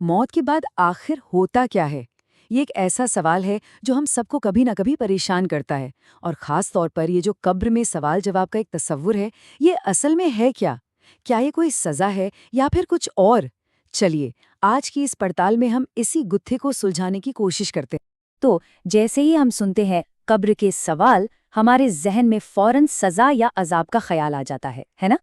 मौत के बाद आखिर होता क्या है? ये एक ऐसा सवाल है जो हम सबको कभी ना कभी परेशान करता है। और ख़ास तौर पर ये जो कब्र में सवाल जवाब का एक तस्वुर है, ये असल में है क्या? क्या ये कोई सज़ा है या फिर कुछ और? चलिए, आज की इस पड़ताल में हम इसी गुत्थे को सुलझाने की कोशिश करते हैं। तो जैसे ही हम सुनते हैं कब्र के सवाल, हमारे जहन में फौरन सजा या अजाब का ख्याल आ जाता है ना?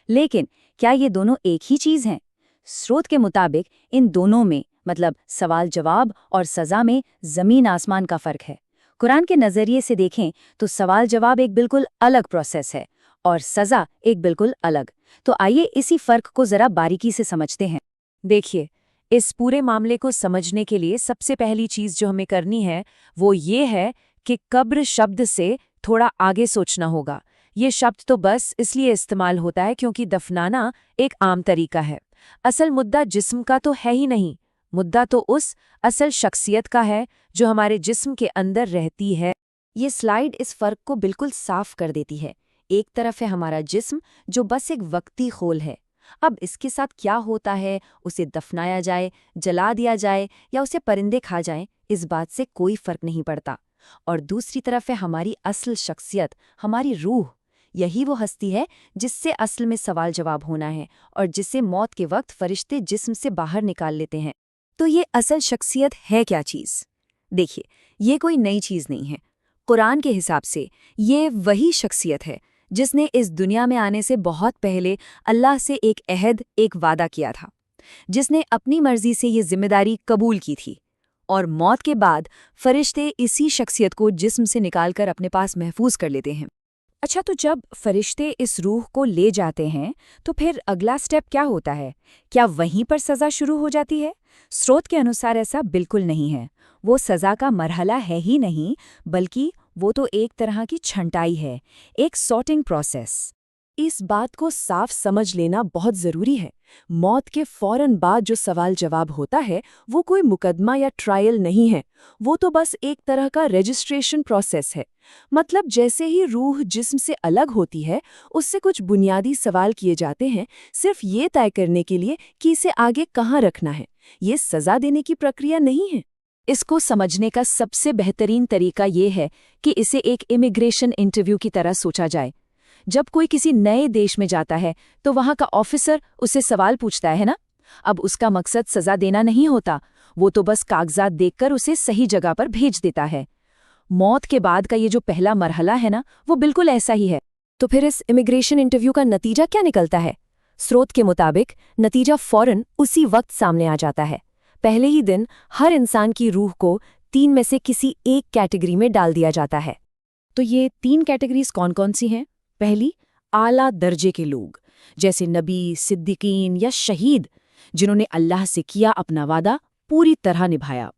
लेकिन क्या ये दोनों एक ही चीज हैं? स्रोत के मुताबिक इन दोनों में, मतलब सवाल जवाब और सजा में, जमीन आसमान का फर्क है। कुरान के नजरिए से देखें तो सवाल जवाब एक बिल्कुल अलग प्रोसेस है और सजा एक बिल्कुल अलग। तो आइए इसी फर्क को जरा बारीकी से समझते हैं। देखिए, इस पूरे मामले को समझने के लिए सबसे पहली चीज जो हमें करनी है वो ये है कि कब्र शब्द से थोड़ा आगे सोचना होगा। ये शब्द तो बस इसलिए इस्तेमाल होता है क्योंकि दफनाना एक आम तरीका है। असल मुद्दा जिस्म का तो है ही नहीं। मुद्दा तो उस असल शख्सियत का है जो हमारे जिस्म के अंदर रहती है। ये स्लाइड इस फर्क को बिल्कुल साफ कर देती है। एक तरफ है हमारा जिस्म जो बस एक वक्ती खोल है। अब इसके साथ क्या होता है, उसे दफनाया जाए, जला दिया जाए या उसे परिंदे खा जाएं, इस बात से कोई फर्क नहीं पड़ता। और दूसरी तरफ है हमारी असल शख्सियत, हमारी रूह। यही वो हस्ती है जिससे असल में सवाल जवाब होना है और जिसे मौत के वक्त फरिश्ते जिस्म से बाहर निकाल लेते हैं। तो ये असल शख्सियत है क्या चीज़? देखिए, ये कोई नई चीज़ नहीं है। कुरान के हिसाब से ये वही शख्सियत है जिसने इस दुनिया में आने से बहुत पहले अल्लाह से एक अहद, एक वादा किया था, जिसने अपनी मर्जी से ये जिम्मेदारी कबूल की थी। और मौत के बाद फरिश्ते इसी शख्सियत को जिस्म से निकालकर अपने पास महफूज कर लेते हैं। अच्छा, तो जब फरिश्ते इस रूह को ले जाते हैं तो फिर अगला स्टेप क्या होता है? क्या वहीं पर सज़ा शुरू हो जाती है? स्रोत के अनुसार ऐसा बिल्कुल नहीं है। वो सज़ा का मरहला है ही नहीं, बल्कि वो तो एक तरह की छंटाई है, एक सॉर्टिंग प्रोसेस। इस बात को साफ समझ लेना बहुत ज़रूरी है। मौत के फौरन बाद जो सवाल जवाब होता है वो कोई मुकदमा या ट्रायल नहीं है। वो तो बस एक तरह का रजिस्ट्रेशन प्रोसेस है। मतलब जैसे ही रूह जिस्म से अलग होती है, उससे कुछ बुनियादी सवाल किए जाते हैं, सिर्फ ये तय करने के लिए कि इसे आगे कहाँ रखना है। ये सज़ा देने की प्रक्रिया नहीं है। इसको समझने का सबसे बेहतरीन तरीका ये है कि इसे एक इमिग्रेशन इंटरव्यू की तरह सोचा जाए। जब कोई किसी नए देश में जाता है तो वहाँ का ऑफिसर उससे सवाल पूछता है ना। अब उसका मकसद सज़ा देना नहीं होता, वो तो बस कागजात देखकर उसे सही जगह पर भेज देता है। मौत के बाद का ये जो पहला मरहला है ना, वो बिल्कुल ऐसा ही है। तो फिर इस इमिग्रेशन इंटरव्यू का नतीजा क्या निकलता है? स्रोत के मुताबिक नतीजा फौरन उसी वक्त सामने आ जाता है। पहले ही दिन हर इंसान की रूह को 3 में से किसी एक कैटेगरी में डाल दिया जाता है। तो ये 3 कैटेगरीज कौन कौन सी हैं? पहली, आला दर्जे के लोग, जैसे नबी, सिद्दीकीन या शहीद, जिन्होंने अल्लाह से किया अपना वादा, पूरी तरह निभाया।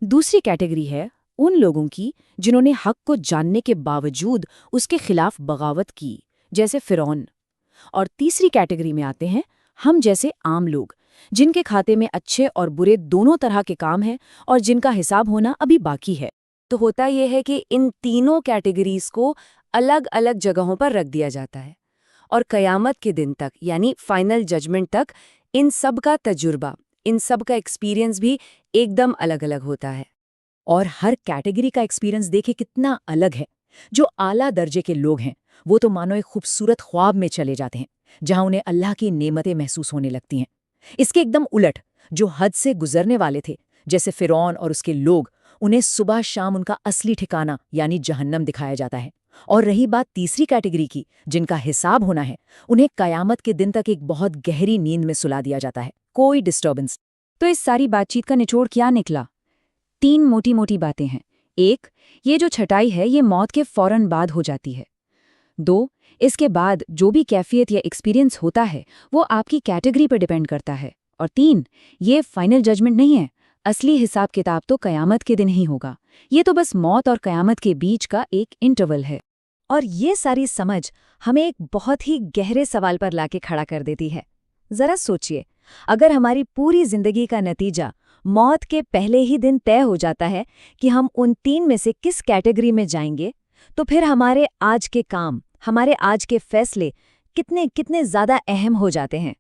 दूसरी कैटेगरी है उन लोगों की जिन्होंने हक को जानने के बावजूद उसके खिलाफ बगावत की, जैसे फिरौन। और तीसरी कैटेगरी में आते हैं हम जैसे आम लोग, जिनके खाते में अच्छे और बुरे दोनों तरह के काम हैं और जिनका हिसाब होना अभी बाकी है। तो होता यह है कि इन तीनों कैटेगरीज को अलग अलग जगहों पर रख दिया जाता है और क़यामत के दिन तक, यानी फाइनल जजमेंट तक, इन सब का तजुर्बा, इन सब का एक्सपीरियंस भी एकदम अलग अलग होता है। और हर कैटेगरी का एक्सपीरियंस देखे कितना अलग है। जो आला दर्जे के लोग हैं वो तो मानो एक खूबसूरत ख्वाब में चले जाते हैं जहां उन्हें अल्लाह की नेमतें महसूस होने लगती हैं। इसके एकदम उलट जो हद से गुजरने वाले थे, जैसे फिरौन और उसके लोग, उन्हें सुबह शाम उनका असली ठिकाना यानी जहन्नम दिखाया जाता है। और रही बात तीसरी कैटेगरी की, जिनका हिसाब होना है, उन्हें कयामत के दिन तक एक बहुत गहरी नींद में सुला दिया जाता है, कोई डिस्टर्बेंस। तो इस सारी बातचीत का निचोड़ क्या निकला? 3 मोटी मोटी बातें हैं। 1, ये जो छटाई है ये मौत के फौरन बाद हो जाती है। 2, इसके बाद जो भी कैफियत या एक्सपीरियंस होता है वो आपकी कैटेगरी पर डिपेंड करता है। और 3, ये फाइनल जजमेंट नहीं है। असली हिसाब किताब तो कयामत के दिन ही होगा। ये तो बस मौत और कयामत के बीच का एक इंटरवल है। और ये सारी समझ हमें एक बहुत ही गहरे सवाल पर लाके खड़ा कर देती है। जरा सोचिए, अगर हमारी पूरी जिंदगी का नतीजा मौत के पहले ही दिन तय हो जाता है कि हम उन 3 में से किस कैटेगरी में जाएंगे, तो फिर हमारे आज के काम, हमारे आज के फैसले कितने कितने ज्यादा अहम हो जाते हैं।